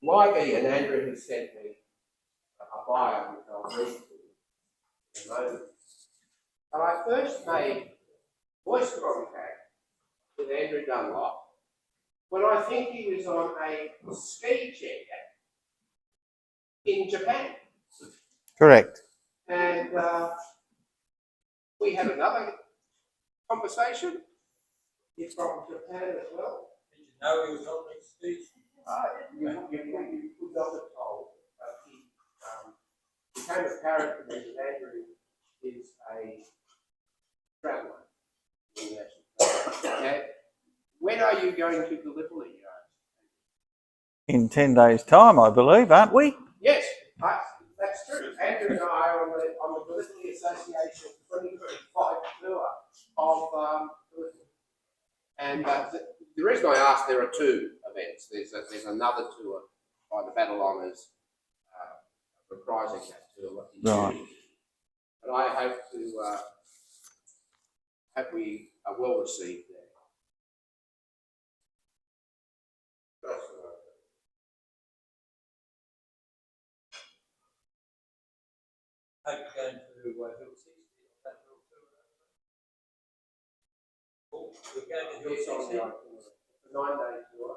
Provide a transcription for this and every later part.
Livey and Andrew has sent me a bio which I'll read to you in a moment. But I first made voice contact with Andrew Dunlop when I think he was on a ski chair in Japan. Correct. And we had another conversation. He's from Japan as well. Did you know he was on the speech? You would not have told, but he became apparent to me that Andrew is a traveller. Now, when are you going to Gallipoli? In 10 days' time, I believe, aren't we? Yes, that's true. Andrew and I are on the Gallipoli Association 2025 tour of Gallipoli. And the reason I asked, there are two events. There's another tour by the Battle Honours reprising that tour in June. But I hope we are well received there. Hope you're going to Hill 60 on that little tour. Oh, we're going to Hill 60. It's a 9-day tour.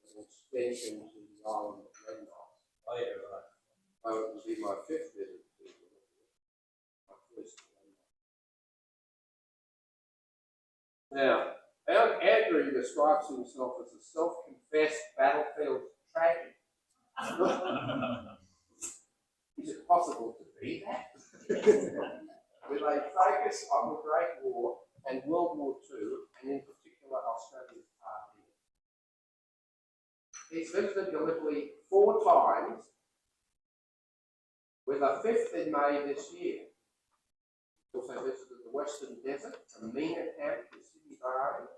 An extension to the island of Dunlop. Oh, yeah, right. So it will be my 5th visit to Gallipoli. My first to Dunlop. Now, Andrew describes himself as a self-confessed battlefield tragedy. Is it possible to be that? With a focus on the Great War and World War II, and in particular Australia's part in it. He's visited Gallipoli 4 times, with a 5th in May this year. He also visited the Western Desert, the Mina Camp, the Sydney Barrage.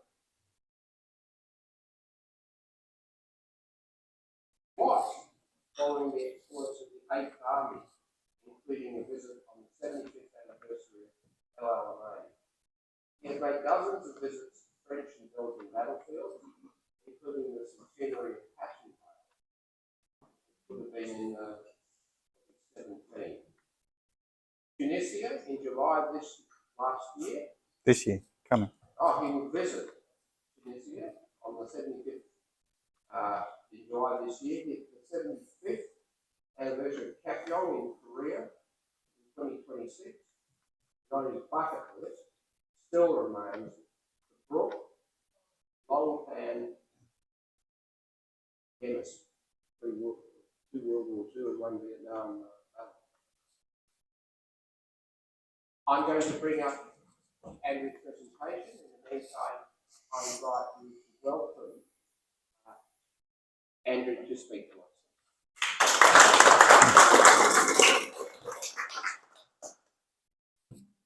Twice, following the exploits of the 8th Army, including a visit on the 75th anniversary of LLMA. He has made dozens of visits to French and Belgian battlefields, including the centenary of Passion Play. It would have been in 17. Tunisia in July of last year. This year, coming. Oh, he will visit Tunisia on the 75th in July this year. The 75th anniversary of Kapyong in Korea in 2026. On his bucket list still remains the Brook, Longpan, Guinness, 2 World War II and 1 Vietnam. I'm going to bring up Andrew's presentation. In the meantime, I invite you to welcome Andrew to speak to us.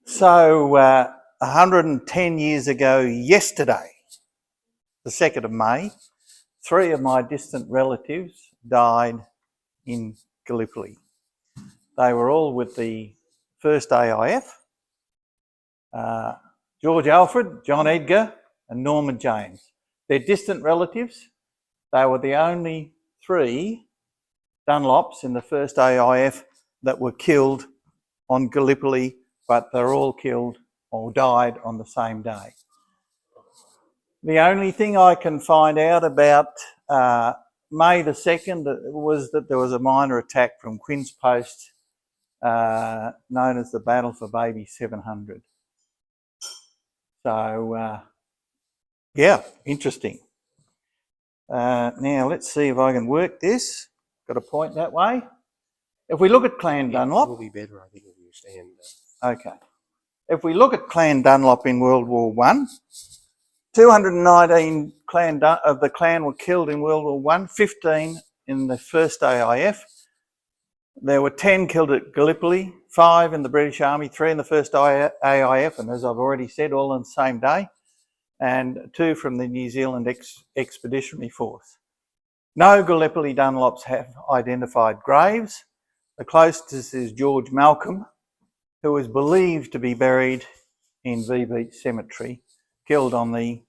So, 110 years ago yesterday, the 2nd of May, 3 of my distant relatives died in Gallipoli. They were all with the 1st AIF. George Alfred, John Edgar and Norman James. They're distant relatives. They were the only 3 Dunlops in the 1st AIF that were killed on Gallipoli, but they're all killed or died on the same day. The only thing I can find out about May the 2nd was that there was a minor attack from Quinn's Post known as the Battle for Baby 700. So, yeah, interesting. Now, let's see if I can work this. Got a point that way. If we look at Clan Dunlop... It will be better, I think, if you stand. Okay. If we look at Clan Dunlop in World War I, 219 of the clan were killed in World War I, 15 in the 1st AIF. There were 10 killed at Gallipoli, 5 in the British Army, 3 in the 1st AIF, and as I've already said, all on the same day, and 2 from the New Zealand Expeditionary Force. No Gallipoli Dunlops have identified graves. The closest is George Malcolm, who is believed to be buried in V Beach Cemetery, killed on the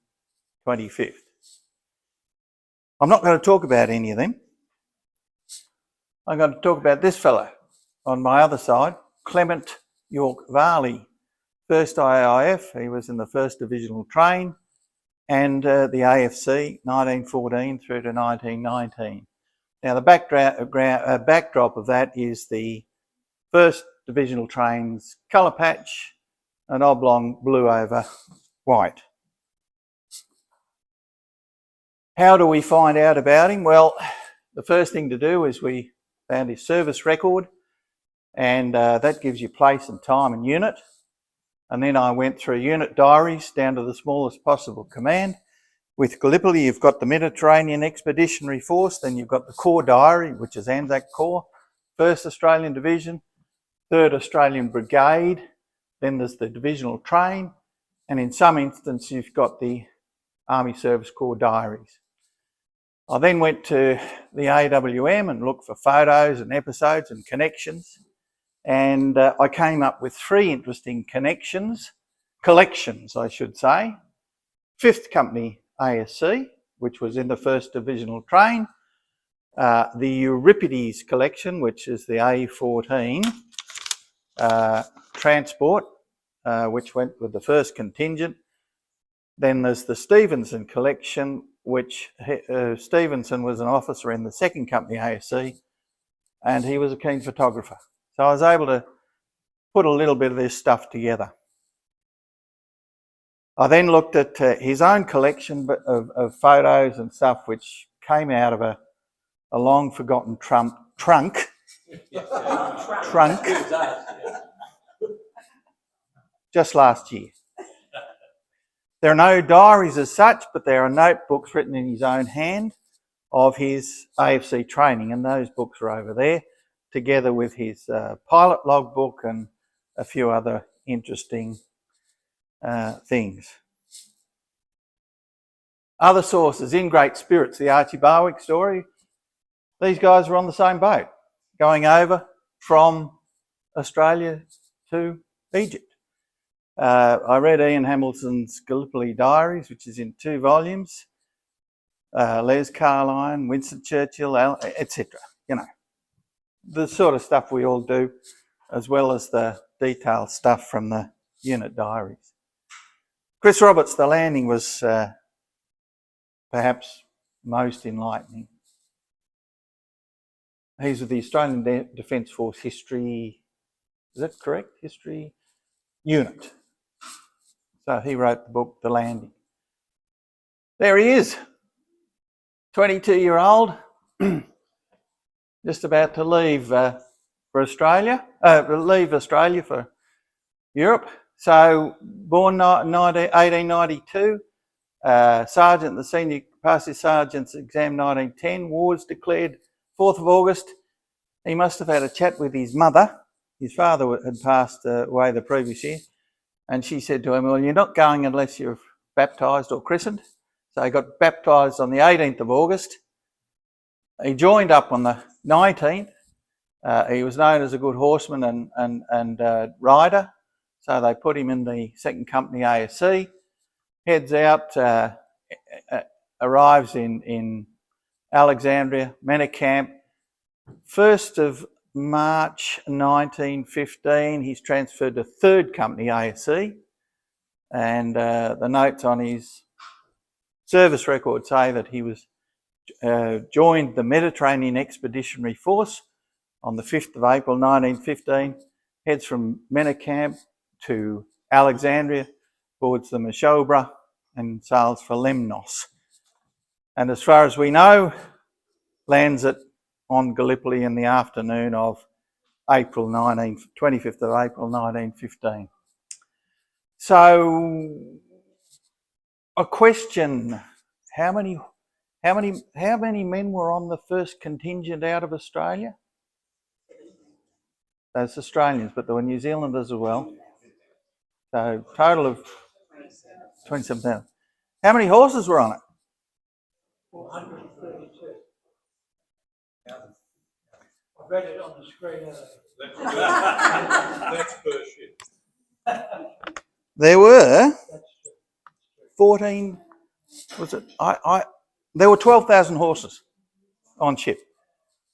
25th. I'm not going to talk about any of them. I'm going to talk about this fellow on my other side, Clement York Varley, 1st AIF. He was in the 1st Divisional Train and the AFC 1914 through to 1919. Now, the backdrop of that is the 1st Divisional Train's colour patch, an oblong blue over white. How do we find out about him? Well, the first thing to do is we found his service record, and that gives you place and time and unit. And then I went through unit diaries down to the smallest possible command. With Gallipoli, you've got the Mediterranean Expeditionary Force, then you've got the Corps Diary, which is Anzac Corps, 1st Australian Division, 3rd Australian Brigade, then there's the Divisional Train, and in some instances you've got the Army Service Corps Diaries. I then went to the AWM and looked for photos and episodes and connections, and I came up with 3 interesting collections I should say. 5th Company ASC, which was in the 1st Divisional Train, the Euripides collection, which is the A14 transport, which went with the 1st contingent. Then there's the Stevenson collection, which Stevenson was an officer in the 2nd Company ASC, and he was a keen photographer. So I was able to put a little bit of this stuff together. I then looked at his own collection of photos and stuff, which came out of a long forgotten trunk. Just last year. There are no diaries as such, but there are notebooks written in his own hand of his AFC training, and those books are over there, together with his pilot logbook and a few other interesting things. Other sources, In Great Spirits, the Archie Barwick story. These guys were on the same boat, going over from Australia to Egypt. I read Ian Hamilton's Gallipoli Diaries, which is in 2 volumes. Les Carline, Winston Churchill, etc. You know, the sort of stuff we all do, as well as the detailed stuff from the unit diaries. Chris Roberts, The Landing, was perhaps most enlightening. He's with the Australian Defence Force History, is that correct? History Unit. So he wrote the book, The Landing. There he is, 22-year-old, just about to leave for Australia, leave Australia for Europe. So born 1892, sergeant, the senior, passed his sergeant's exam 1910, wars declared 4th of August. He must have had a chat with his mother. His father had passed away the previous year, and she said to him, well, you're not going unless you're baptised or christened. So he got baptised on the 18th of August. He joined up on the 19th. He was known as a good horseman and rider, so they put him in the 2nd Company ASC, heads out, arrives in Alexandria, Menacamp. 1st of March 1915, he's transferred to 3rd Company ASC, and the notes on his service record say that he was joined the Mediterranean Expeditionary Force on the 5th of April 1915, heads from Menacamp to Alexandria, boards the Mashobra and sails for Lemnos. And as far as we know, lands on Gallipoli in the afternoon of 25th of April 1915. So, a question: how many men were on the 1st contingent out of Australia? Those Australians, but there were New Zealanders as well. So, total of 27,000. How many horses were on it? 432. I read it on the screen. That's per ship. There were 14. Was it? There were 12,000 horses on ship.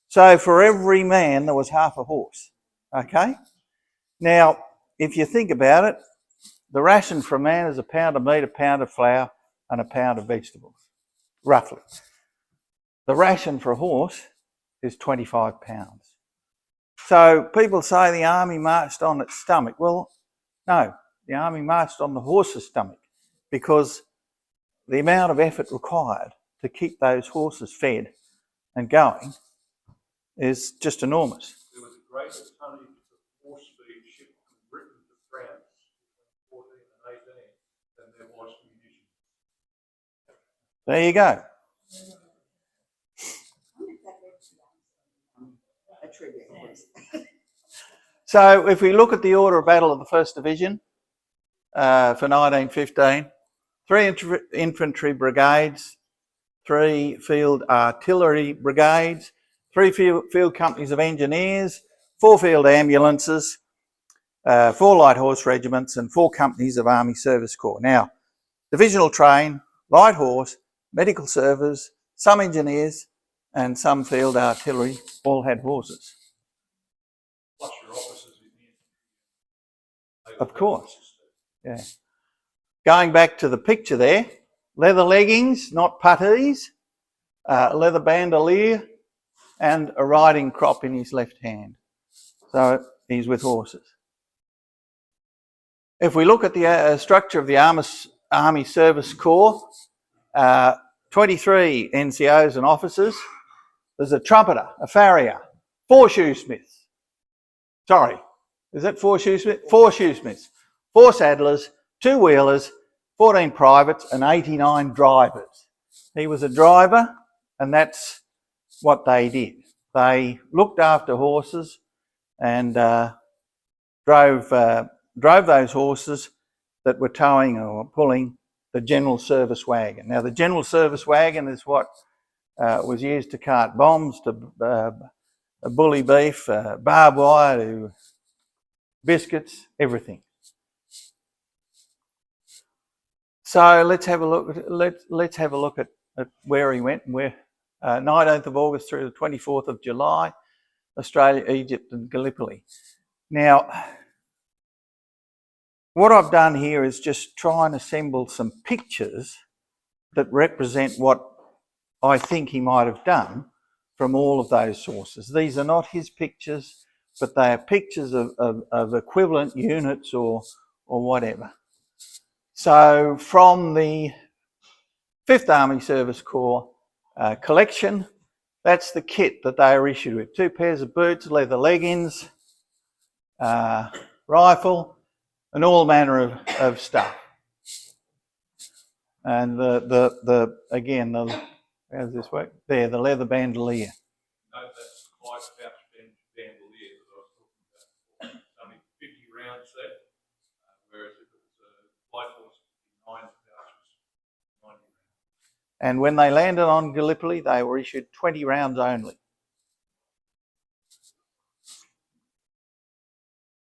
So for every man, there was half a horse. Okay? Now, if you think about it, the ration for a man is a pound of meat, a pound of flour, and a pound of vegetables, roughly. The ration for a horse is 25 pounds. So people say the army marched on its stomach. Well, no, the army marched on the horse's stomach because the amount of effort required to keep those horses fed and going is just enormous. There was a greater tonnage of horse feed shipped from Britain to France between 14 and 18 than there was munitions. There you go. So if we look at the order of battle of the 1st Division for 1915, 3 infantry brigades, 3 field artillery brigades, 3 field companies of engineers, 4 field ambulances, 4 light horse regiments and 4 companies of Army Service Corps. Now, divisional train, light horse, medical service, some engineers and some field artillery all had horses. Plus your officers in the infantry. Of course, yeah. Going back to the picture there, leather leggings, not puttees, leather bandolier and a riding crop in his left hand. So he's with horses. If we look at the structure of the Army Service Corps, 23 NCOs and officers. There's a trumpeter, a farrier, 4 shoesmiths. Sorry, is that 4 shoesmiths? 4 shoesmiths, 4 saddlers, 2 wheelers, 14 privates and 89 drivers. He was a driver and that's what they did. They looked after horses and drove those horses that were towing or pulling the general service wagon. Now the general service wagon is what was used to cart bombs, to bully beef, barbed wire, to biscuits, everything. So let's have a look at where he went and where. 19th of August through the 24th of July, Australia, Egypt and Gallipoli. Now, what I've done here is just try and assemble some pictures that represent what I think he might have done from all of those sources. These are not his pictures, but they are pictures of equivalent units or whatever. So from the 5th Army Service Corps collection, that's the kit that they were issued with. 2 pairs of boots, leather leggings, rifle, and all manner of stuff. And again, how does this work? There, the leather bandolier. No, that's quite a pouch bandolier that I was talking about. It's only 50 round set, whereas if it was a light horse, 9 pouches, 90 rounds. And when they landed on Gallipoli, they were issued 20 rounds only.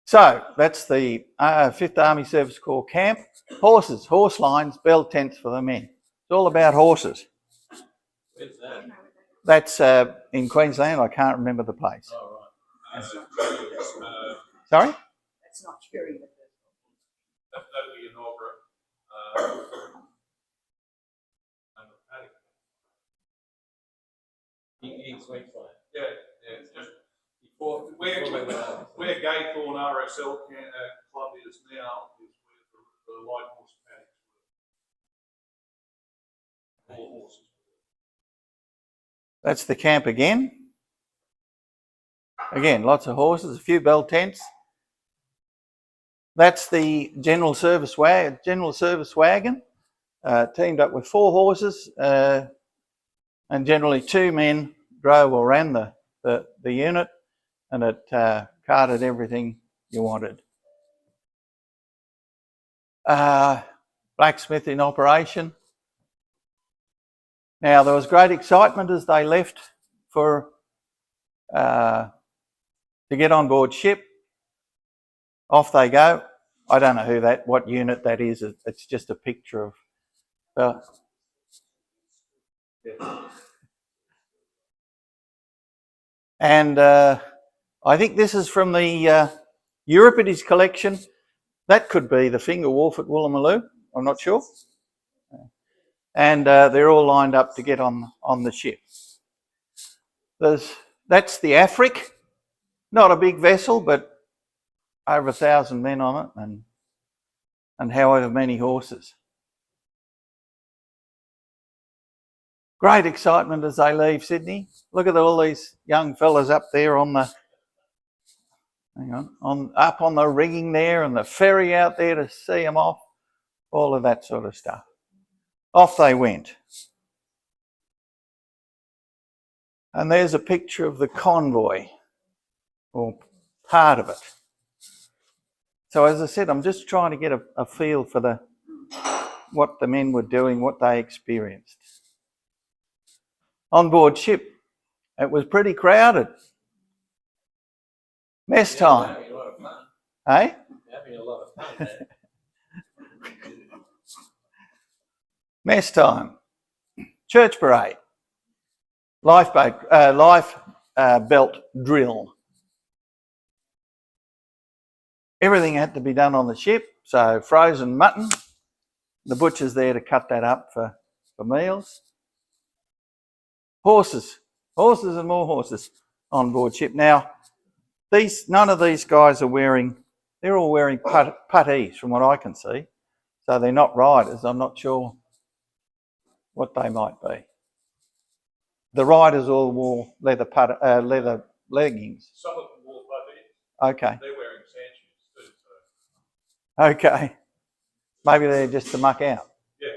So that's the 5th Army Service Corps camp. Horses, horse lines, bell tents for the men. It's all about horses. Where's that? That's in Queensland. I can't remember the place. Oh, right. Sorry? That's not true. That'll be inaugural. In Queensland. Yeah, it's just before where Gaythorne RSL club is now is where the light horse paddocks were. All horses. That's the camp again. Again, lots of horses, a few bell tents. That's the general service wagon, teamed up with 4 horses, and generally 2 men drove or ran the unit, and it carted everything you wanted. Blacksmith in operation. Now there was great excitement as they left to get on board ship. Off they go. I don't know what unit that is. It's just a picture of. And I think this is from the Euripides collection. That could be the Finger Wharf at Woolloomooloo, I'm not sure. And they're all lined up to get on the ship. That's the Afric, not a big vessel, but over 1,000 men on it, and however many horses. Great excitement as they leave Sydney. Look at all these young fellas up there on the, up on the rigging there, and the ferry out there to see them off, all of that sort of stuff. Off they went. And there's a picture of the convoy, or part of it. So as I said, I'm just trying to get a feel for what the men were doing, what they experienced. On board ship, it was pretty crowded. Mess time. Having a lot of fun. Eh? Having a lot of fun. Mess time. Church parade. Life belt drill. Everything had to be done on the ship, so frozen mutton. The butcher's there to cut that up for meals. Horses and more horses on board ship. Now, none of these guys are wearing, they're all wearing puttees from what I can see. So they're not riders. I'm not sure what they might be. The riders all wore leather leggings. Some of them wore puttees. Okay. They're wearing sand shoes too. So. Okay. Maybe they're just to muck out. Yeah.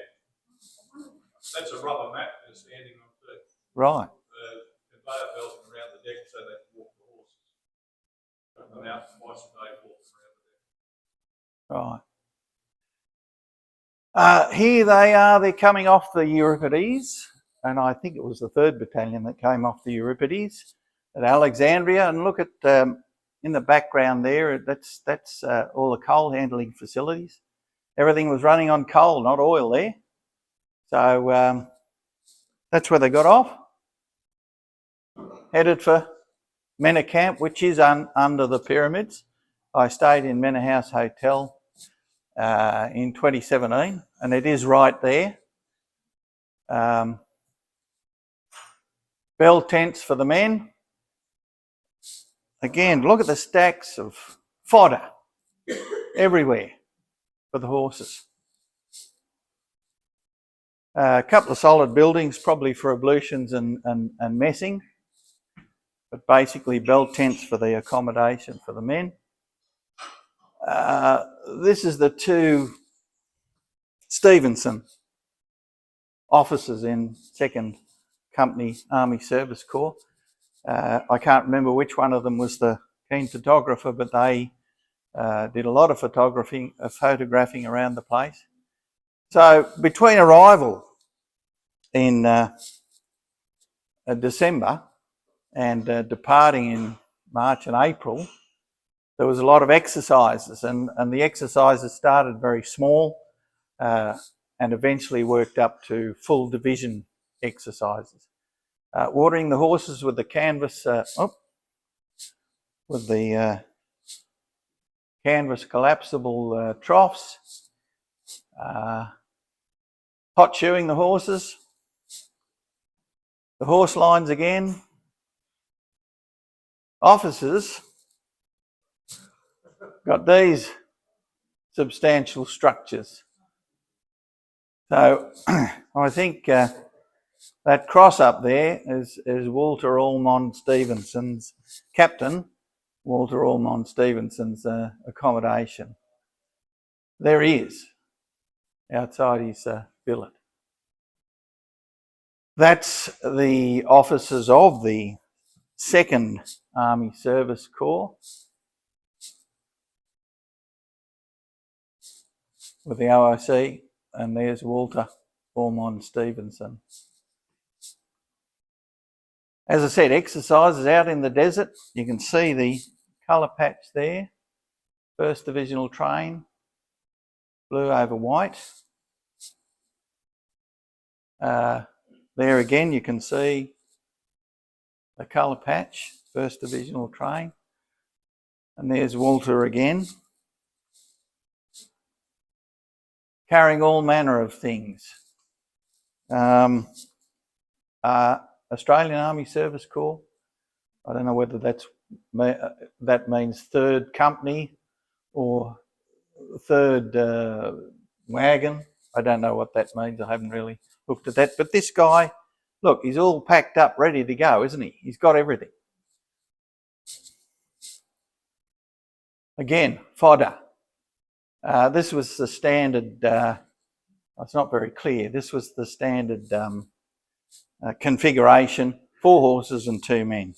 That's a rubber mat they're standing on too. Right. The conveyor belt around the deck so they can walk the horses. Put them out twice a day, walk around the deck. Right. Here they are, they're coming off the Euripides, and I think it was the 3rd Battalion that came off the Euripides at Alexandria. And look at in the background there, that's all the coal handling facilities. Everything was running on coal, not oil there. So that's where they got off. Headed for Mena Camp, which is under the pyramids. I stayed in Mena House Hotel in 2017, and it is right there. Bell tents for the men. Again, look at the stacks of fodder everywhere for the horses. A couple of solid buildings, probably for ablutions and messing, but basically bell tents for the accommodation for the men. This is the 2 Stevenson officers in 2nd Company Army Service Corps. I can't remember which one of them was the keen photographer, but they did a lot of photographing around the place. So between arrival in December and departing in March and April, there was a lot of exercises, and the exercises started very small and eventually worked up to full division exercises. Watering the horses with the canvas, canvas collapsible troughs, hot shoeing the horses, the horse lines again. Officers got these substantial structures. So I think that cross up there is Walter Ormond Stevenson's, Captain Walter Ormond Stevenson's accommodation. There he is, outside his billet. That's the officers of the 2nd Army Service Corps with the OIC, and there's Walter Ormond Stevenson. As I said, exercises out in the desert. You can see the colour patch there. 1st Divisional train, blue over white. There again you can see the colour patch, 1st Divisional train. And there's Walter again, carrying all manner of things. Australian Army Service Corps. I don't know whether that means 3rd Company or 3rd Wagon. I don't know what that means. I haven't really looked at that. But this guy, look, he's all packed up, ready to go, isn't he? He's got everything. Again, fodder. This was the standard, it's not very clear, this was the standard configuration, 4 horses and 2 men.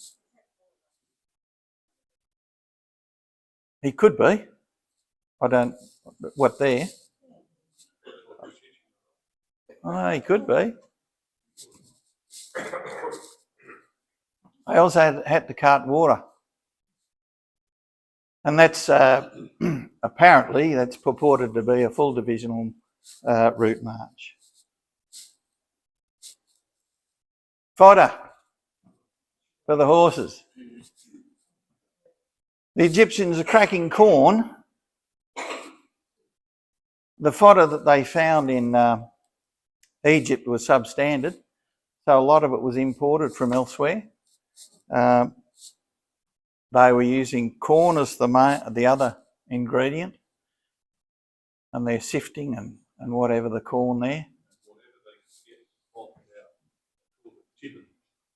He could be. I don't, what there? Oh, he could be. I also had to cart water. And that's apparently that's purported to be a full divisional route march. Fodder for the horses. The Egyptians are cracking corn. The fodder that they found in Egypt was substandard, so a lot of it was imported from elsewhere. They were using corn as the other ingredient, and they're sifting and whatever the corn there.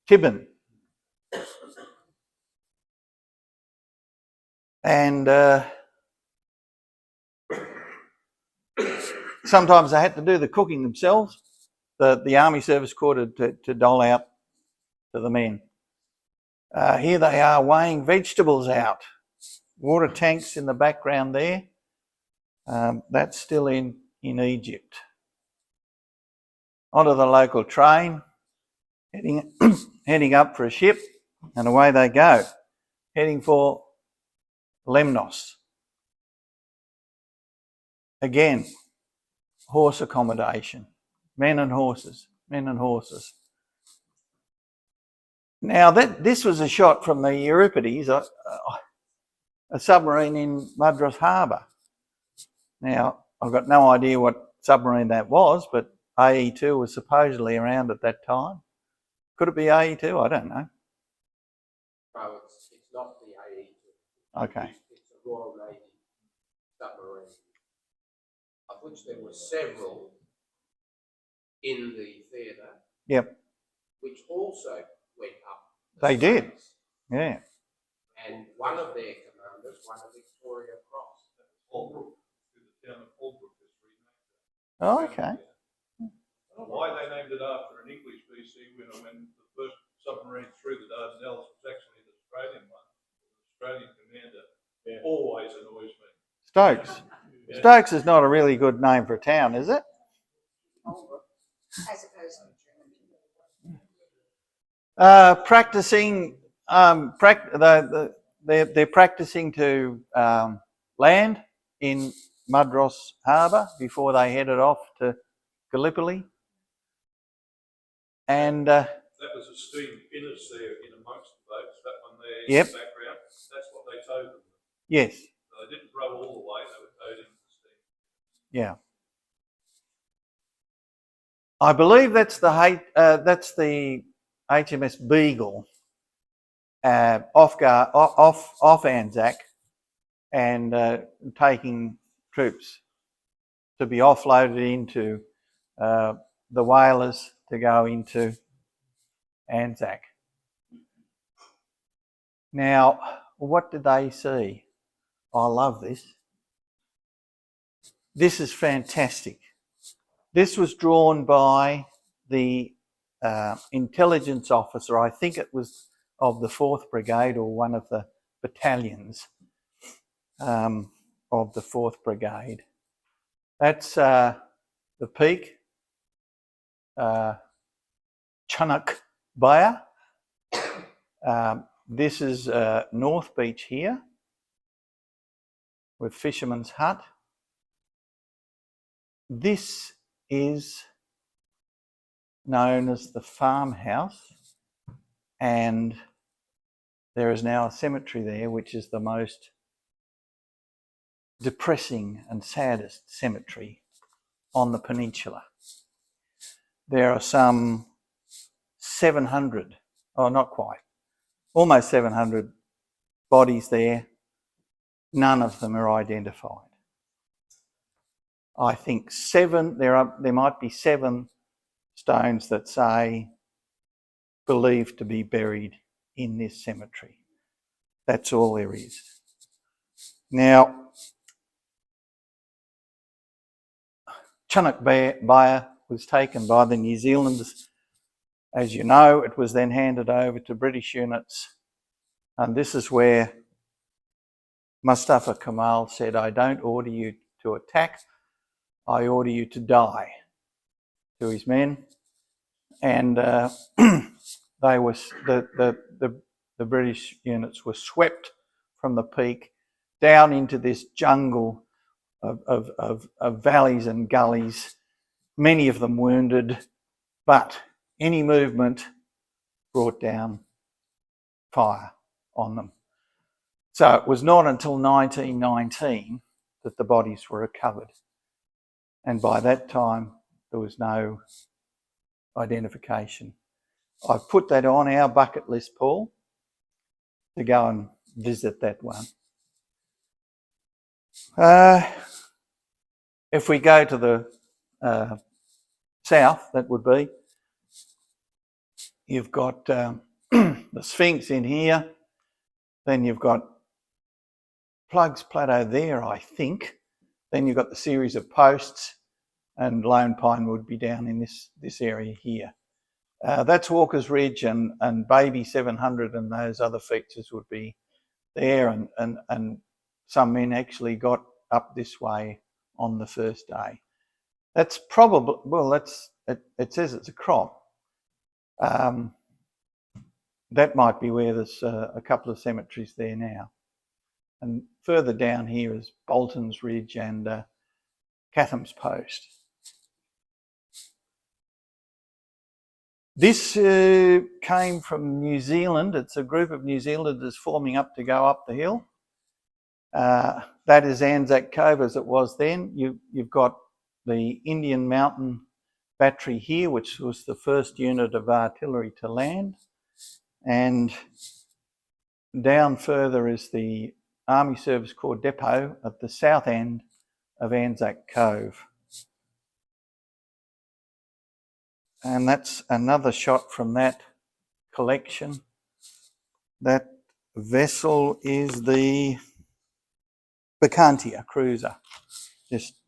Tibbin. And sometimes they had to do the cooking themselves. The Army Service Corps to dole out to the men. Here they are weighing vegetables out. Water tanks in the background there. That's still in Egypt. Onto the local train, heading up for a ship, and away they go, heading for Lemnos. Again, horse accommodation, men and horses. Now this was a shot from the Euripides, a submarine in Madras Harbour. Now, I've got no idea what submarine that was, but AE2 was supposedly around at that time. Could it be AE2? I don't know. No, it's not the AE2. Okay. It's a Royal Navy submarine, of which there were several in the theatre. Yep. Which also went up. They did. States. Yeah. And one of their commanders won a Victoria Cross. Holbrook, through the town of Holbrook is renamed. Oh, okay. Why they named it after an English BC when the first submarine through the Dardanelles was actually an Australian one. The Australian commander always annoys me. Stokes. Yeah. Stokes is not a really good name for a town, is it? As opposed to practicing, they're practicing to land in Madras Harbour before they headed off to Gallipoli. And that was a steam pinnace there in amongst the boats. That one there in the background. That's what they towed them. Yes. So they didn't row all the way. They were towed into the steam. Yeah. I believe that's the HMS Beagle off Anzac and taking troops to be offloaded into the whalers to go into Anzac. Now, what did they see? I love this. This is fantastic. This was drawn by the intelligence officer, I think it was of the 4th Brigade or one of the battalions of the 4th Brigade. That's the peak, Chunuk Bair. This is North Beach here with Fisherman's Hut. This is known as the farmhouse, and there is now a cemetery there, which is the most depressing and saddest cemetery on the peninsula. There are some 700, oh, not quite, almost 700 bodies there. None of them are identified. I think there might be 7 stones that say believed to be buried in this cemetery. That's all there is. Now, Chinook Bayer was taken by the New Zealanders. As you know, it was then handed over to British units, and this is where Mustafa Kemal said, "I don't order you to attack, I order you to die," to his men. And they were the British units were swept from the peak down into this jungle of valleys and gullies, many of them wounded, but any movement brought down fire on them. So it was not until 1919 that the bodies were recovered. And by that time, there was no identification. I've put that on our bucket list, Paul, to go and visit that one. If we go to the south, that would be, you've got the Sphinx in here, then you've got Plugs Plateau there, I think. Then you've got the series of posts, and Lone Pine would be down in this area here. That's Walker's Ridge, and Baby 700 and those other features would be there, and some men actually got up this way on the first day. That's probably, well, it says it's a crop. That might be where there's a couple of cemeteries there now. And further down here is Bolton's Ridge and Catham's Post. This came from New Zealand. It's a group of New Zealanders forming up to go up the hill. That is Anzac Cove as it was then. You've got the Indian Mountain Battery here, which was the first unit of artillery to land. And down further is the Army Service Corps depot at the south end of Anzac Cove. And that's another shot from that collection. That vessel is the Bacantia cruiser.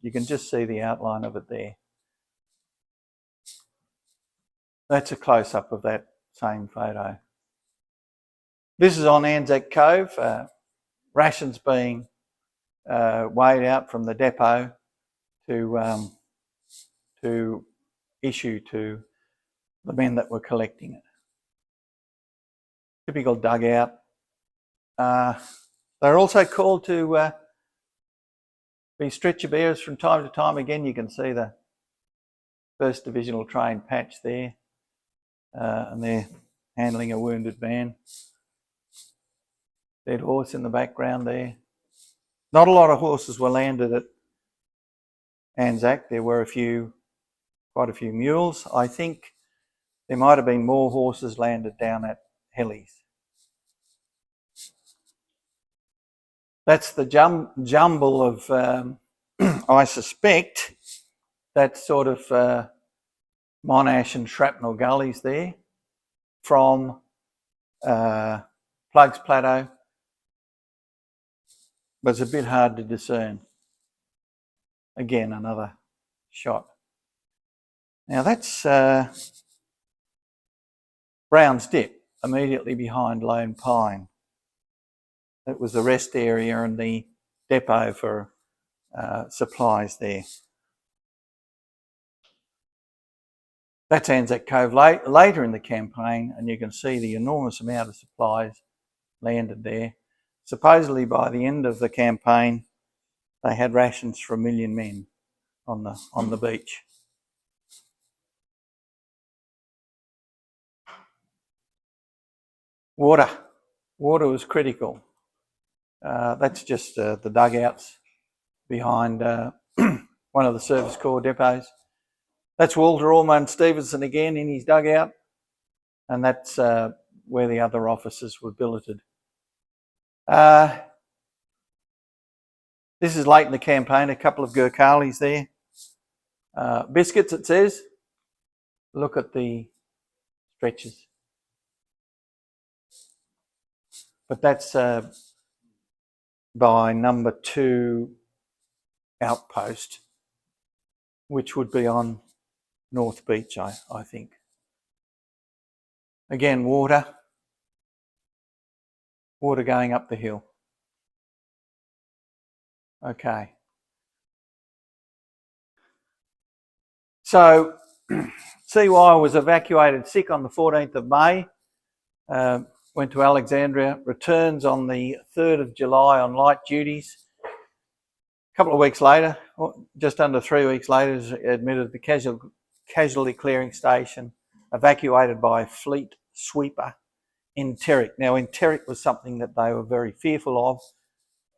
You can just see the outline of it there. That's a close-up of that same photo. This is on Anzac Cove. Rations being weighed out from the depot to issue to the men that were collecting it. Typical dugout. They're also called to be stretcher bearers from time to time. Again, you can see the 1st Divisional Train patch there, and they're handling a wounded man. Dead horse in the background there. Not a lot of horses were landed at Anzac. There were quite a few mules. I think there might have been more horses landed down at Hellies. That's the jumble of, I suspect, that sort of Monash and Shrapnel gullies there from Plugs Plateau. But it's a bit hard to discern. Again, another shot. Now that's Brown's Dip, immediately behind Lone Pine. That was the rest area and the depot for supplies there. That's Anzac Cove later in the campaign, and you can see the enormous amount of supplies landed there. Supposedly by the end of the campaign, they had rations for 1 million men on the beach. Water Water was critical. That's just the dugouts behind one of the Service Corps depots. That's Walter Ormond Stevenson again in his dugout, and that's where the other officers were billeted. This is late in the campaign, a couple of Gurkhalis there. Biscuits, it says. Look at the stretchers. But that's by number 2 outpost, which would be on North Beach, I think. Again, water going up the hill. Okay. So CY was evacuated sick on the 14th of May, went to Alexandria, returns on the 3rd of July on light duties. A couple of weeks later, just under 3 weeks later, is admitted to the casualty clearing station, evacuated by a fleet sweeper in Enteric. Now, enteric was something that they were very fearful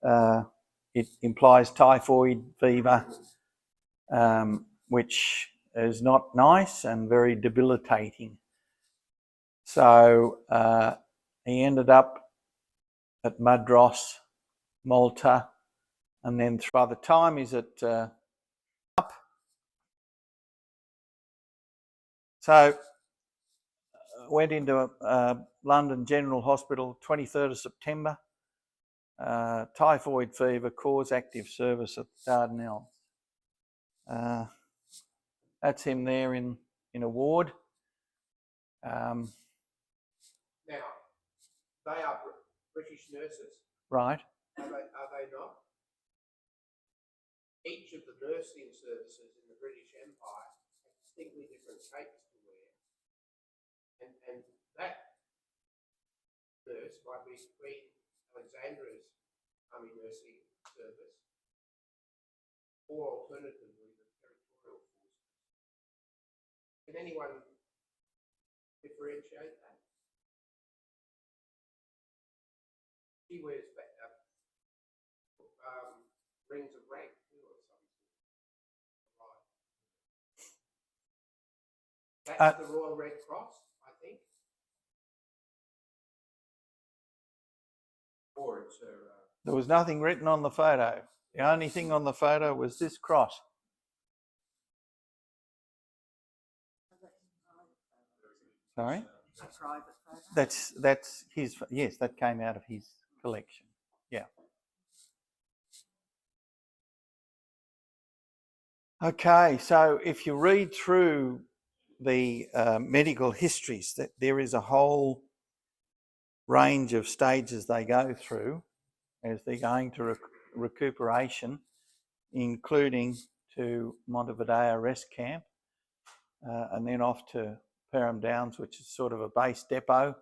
of. It implies typhoid fever, which is not nice and very debilitating. So he ended up at Mudros, Malta, and then by the time he's at up. So went into London General Hospital 23rd of September. Typhoid fever, cause active service at the Dardanelles. That's him there in a ward. Now, they are British nurses, Right. are they not? Each of the nursing services in the British Empire have distinctly different capes to wear, and that nurse might be Queen Alexandra's Army Nursing Service, or alternatively the Territorial Forces. Can anyone differentiate that? She wears rings of rank too, or something. Right. That's the Royal Red Cross, I think. Or it's her. There was nothing written on the photo. The only thing on the photo was this cross. Sorry? A private photo? That's his, yes, that came out of his collection. Yeah. Okay, so if you read through the medical histories, that there is a whole range of stages they go through as they're going to recuperation, including to Montevideo Rest Camp, and then off to Perham Downs, which is sort of a base depot.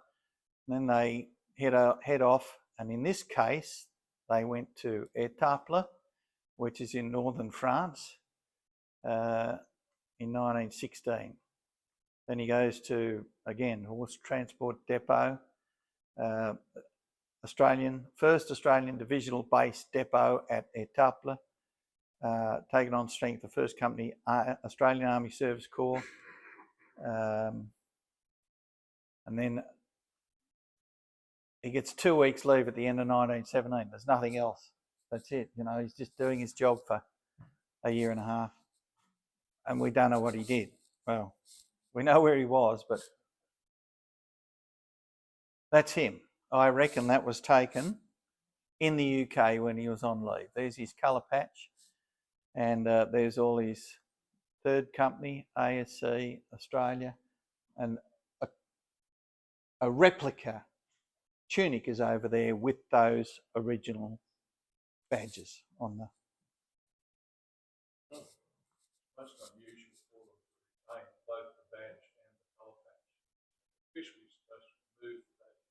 And then they head off, and in this case, they went to Étaples, which is in northern France, in 1916. Then he goes to, again, Horse Transport Depot, first Australian Divisional Base Depot at Étaples, taken on strength the 1st Company Australian Army Service Corps, and then he gets 2 weeks leave at the end of 1917. There's nothing else. That's it. You know, he's just doing his job for a year and a half, and we don't know what he did. Well, we know where he was, but that's him. I reckon that was taken in the UK when he was on leave. There's his colour patch, and there's all his 3rd Company, ASC, Australia, and a replica tunic is over there with those original badges on the. Most unusual for them to retain both the badge and the colour patch. Officially supposed to remove the badge.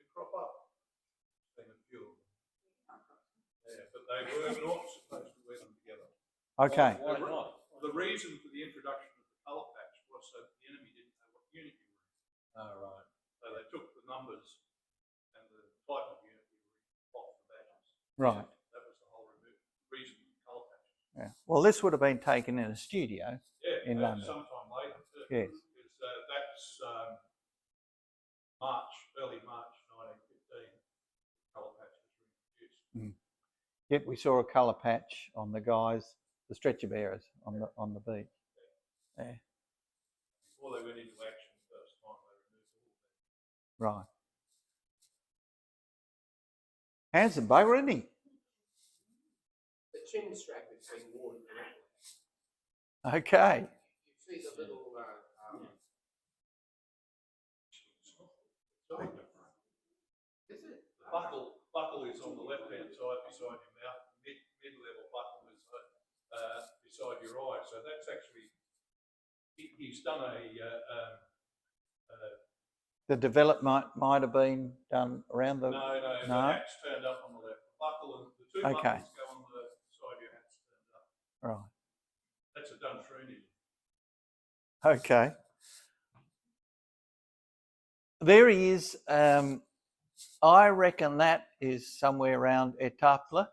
They crop up. Seen a few of them. Yeah, but they were not supposed to wear them together. Okay. Why not? The reason for the introduction of the colour patch was so the enemy didn't know what unit you were in. Oh, right. So they took the numbers Right. That was the whole reason for the colour patches. Yeah. Well, this would have been taken in a studio. Yeah, in London. sometime later too. Yes. Because that's early March 1915, colour patches were introduced. Mm. Yet we saw a colour patch on the guys, the stretcher bearers on the beach. Yeah. Before they went into action the first time, they removed all of that. Right. Handsome bugger, isn't he? The chin strap has been worn correctly. Okay. You see the little is it? Buckle is on the left-hand side beside your mouth. Mid-level buckle is beside your eye. So that's actually he's done The development might have been done around the. no. The hat's turned up on the left. The two Okay. buckles go on the side of your hat's turned up. Right. That's a Duntroonian. Okay. There he is. I reckon that is somewhere around Etaples,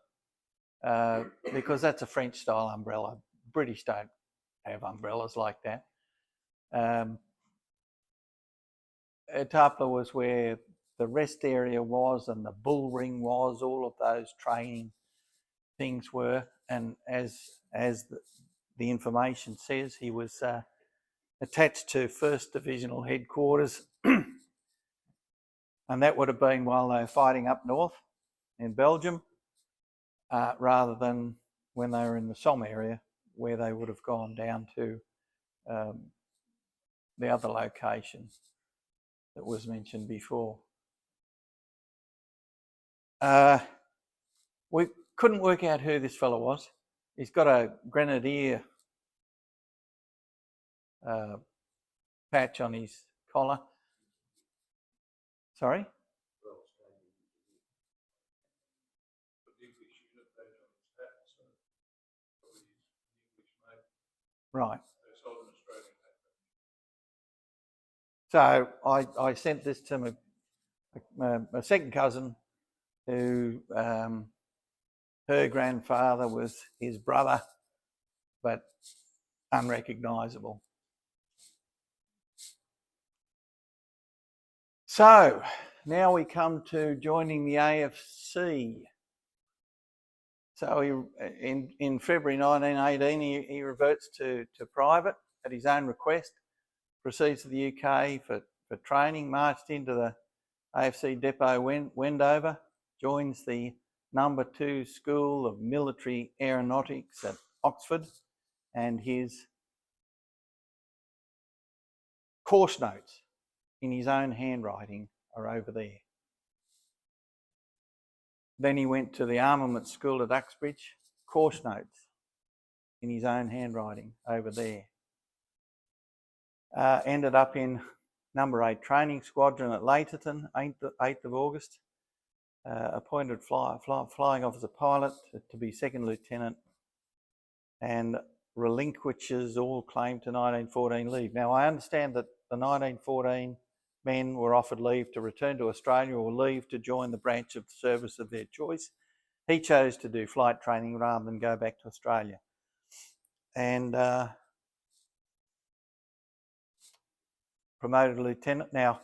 because that's a French style umbrella. British don't have umbrellas like that. Etaples was where the rest area was and the bull ring was, all of those training things were. And as the information says, he was attached to 1st Divisional Headquarters. And that would have been while they were fighting up north in Belgium, rather than when they were in the Somme area, where they would have gone down to the other location that was mentioned before. We couldn't work out who this fellow was. He's got a grenadier patch on his collar. Sorry? Right. So I sent this to my second cousin, who her grandfather was his brother, but unrecognisable. So now we come to joining the AFC. So in February 1918, he reverts to private at his own request, proceeds to the UK for training, marched into the AFC depot Wendover, joins the No. 2 School of Military Aeronautics at Oxford, and his course notes in his own handwriting are over there. Then he went to the Armament School at Uxbridge, course notes in his own handwriting over there. Ended up in No. 8 Training Squadron at Leighton, 8th of August. Appointed flying officer pilot to be second lieutenant, and relinquishes all claim to 1914 leave. Now, I understand that the 1914 men were offered leave to return to Australia or leave to join the branch of the service of their choice. He chose to do flight training rather than go back to Australia. And promoted lieutenant now,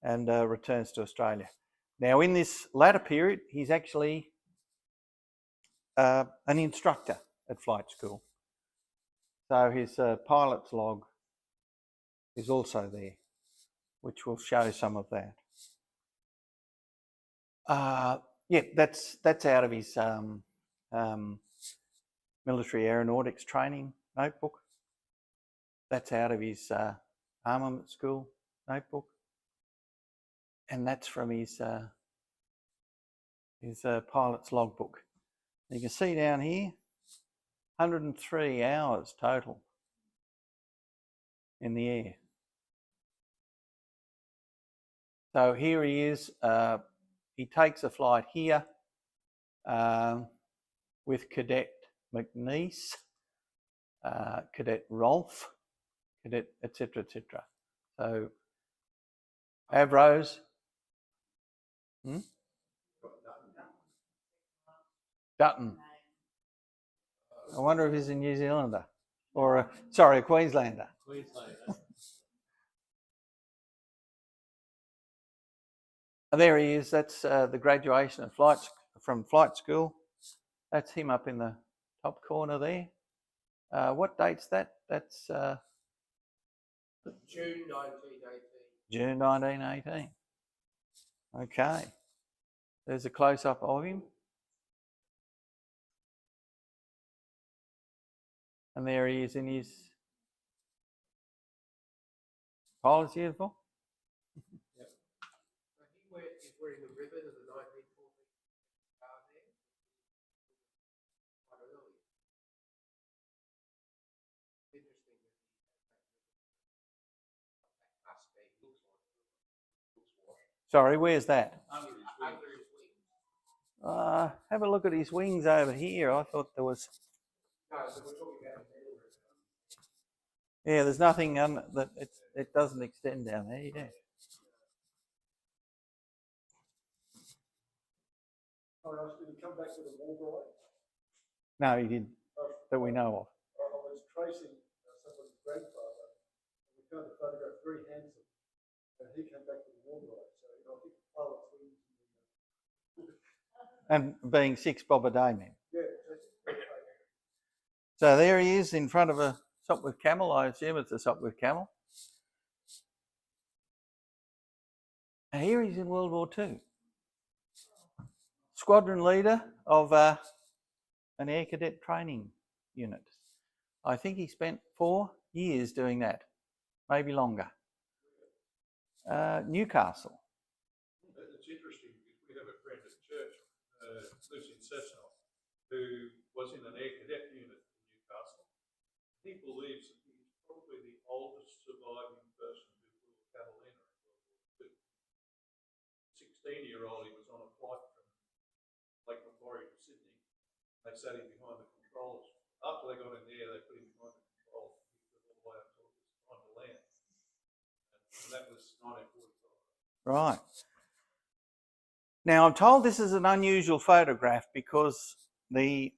and returns to Australia. Now, in this latter period, he's actually an instructor at flight school. So his pilot's log is also there, which will show some of that. Yeah, that's out of his military aeronautics training notebook. That's out of his armament school notebook, and that's from his pilot's logbook. You can see down here, 103 hours total in the air. So here he is. He takes a flight here with Cadet McNeese, Cadet Rolfe, Cadet, etc., etc. So Avros. Dutton. I wonder if he's a New Zealander or a Queenslander. There he is. That's the graduation of from flight school. That's him up in the top corner there. What date's that? That's June 1918. June 1918. Okay. There's a close-up of him. And there he is in his pilot's uniform. Yep. He's wearing the ribbon of the 1914 car there. Quite early. Interesting that that aspect looks like. Sorry, where's that? Under his Under wing. his wings. Have a look at his wings over here. I thought there was... No, so we're talking about a medal ribbon. Yeah, there's nothing that it doesn't extend down there. Yeah. Did he come back with a war bride? No, he didn't, that we know of. I was tracing somebody's grandfather, and we found a photograph very handsome, and he came back with a war bride. So I think the pilot's wings. And being 6 Bob a day men. Yeah. So there he is in front of a Sopwith Camel. I assume it's a Sopwith Camel. And here he's in World War II. Squadron leader of an air cadet training unit. I think he spent 4 years doing that, maybe longer. Newcastle. It's interesting because we have a friend at church, lives in Cessna, who was in an air cadet unit in Newcastle. He believes that he's probably the oldest surviving person who flew a Catalina in World War II. 16-year-old, he was on a flight from Lake Macquarie to Sydney. They sat him behind the controls. After they got in there, they put him behind the controls all the way until it was time to land. And that was 1945. Right. Now, I'm told this is an unusual photograph because the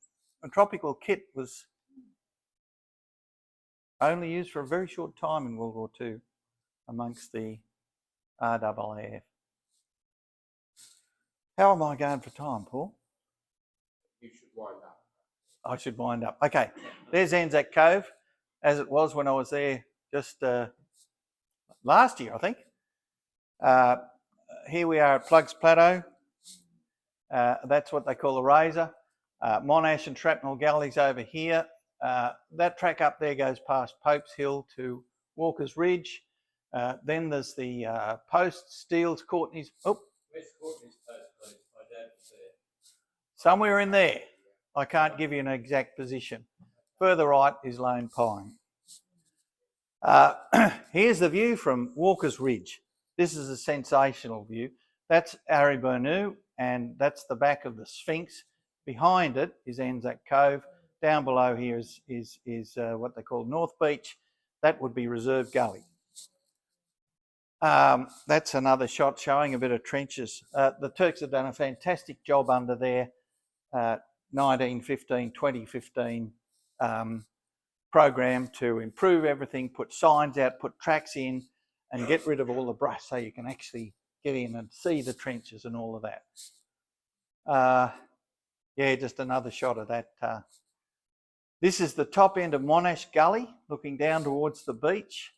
tropical kit was only used for a very short time in World War II amongst the RAAF. How am I going for time, Paul? You should wind up. I should wind up. Okay, there's Anzac Cove, as it was when I was there just last year, I think. Here we are at Plugs Plateau. That's what they call the Razor. Monash and Shrapnel Gullies over here. That track up there goes past Pope's Hill to Walker's Ridge. Then there's the Post, Steeles, Courtney's. Oh, where's Courtney's Post, please? My dad was there. Somewhere in there. I can't give you an exact position. Further right is Lone Pine. Here's the view from Walker's Ridge. This is a sensational view. That's Aribonu, and that's the back of the Sphinx. Behind it is Anzac Cove. Down below here is what they call North Beach. That would be Reserve Gully. That's another shot showing a bit of trenches. The Turks have done a fantastic job under their 2015 program to improve everything, put signs out, put tracks in, and get rid of all the brush so you can actually get in and see the trenches and all of that. Yeah, just another shot of that. This is the top end of Monash Gully, looking down towards the beach.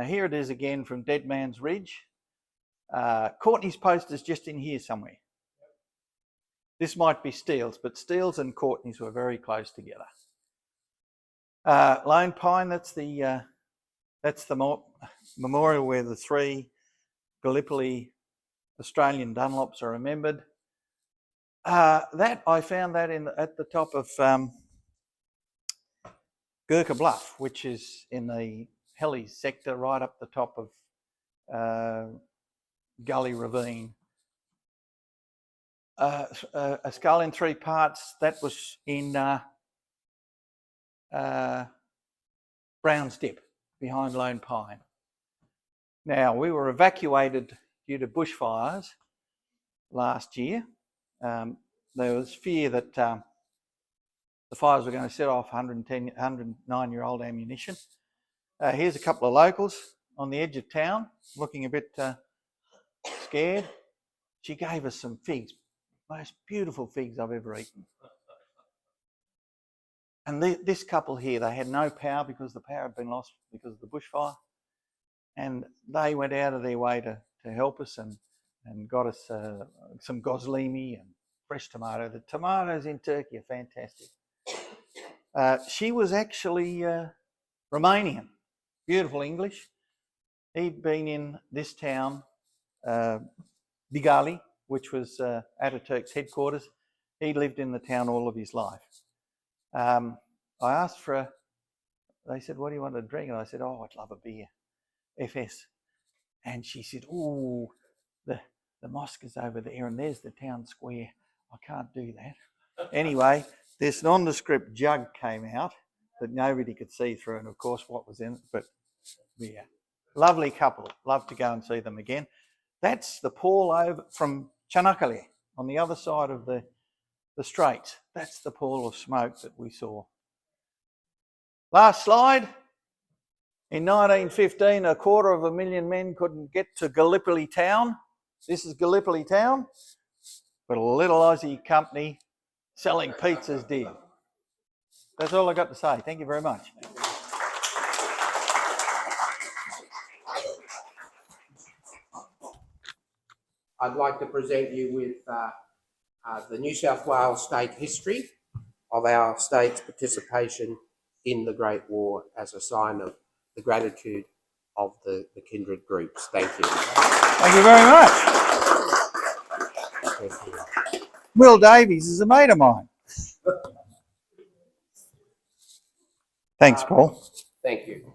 Here it is again from Dead Man's Ridge. Courtney's Post is just in here somewhere. This might be Steeles, but Steeles and Courtney's were very close together. Lone Pine, that's the memorial where the 3 Gallipoli Australian Dunlops are remembered. That I found that at the top of Gurkha Bluff, which is in the Hellies sector, right up the top of Gully Ravine. A skull in 3 parts, that was in Brown's Dip, behind Lone Pine. Now, we were evacuated due to bushfires last year. There was fear that the fires were going to set off 109-year-old ammunition. Here's a couple of locals on the edge of town, looking a bit scared. She gave us some figs, most beautiful figs I've ever eaten. And this couple here, they had no power because the power had been lost because of the bushfire. And they went out of their way to help us and got us some goslimi and fresh tomato. The tomatoes in Turkey are fantastic. She was actually Romanian, beautiful English. He'd been in this town, Bigali, which was Ataturk's headquarters. He lived in the town all of his life. I asked for they said, what do you want to drink? And I said, oh, I'd love a beer, FS. And she said, oh, the mosque is over there and there's the town square. I can't do that. Anyway, this nondescript jug came out that nobody could see through, and of course what was in it, but yeah. Lovely couple. Love to go and see them again. That's the Paul over from Çanakkale on the other side of the straits. That's the pall of smoke that we saw. Last slide. In 1915, 250,000 men couldn't get to Gallipoli town. This is Gallipoli town, but a little Aussie company selling pizzas did. That's all I got to say. Thank you very much. I'd like to present you with the New South Wales state history of our state's participation in the Great War as a sign of the gratitude of the kindred groups. Thank you. Thank you very much. Thank you. Will Davies is a mate of mine. Thanks, Paul. Thank you.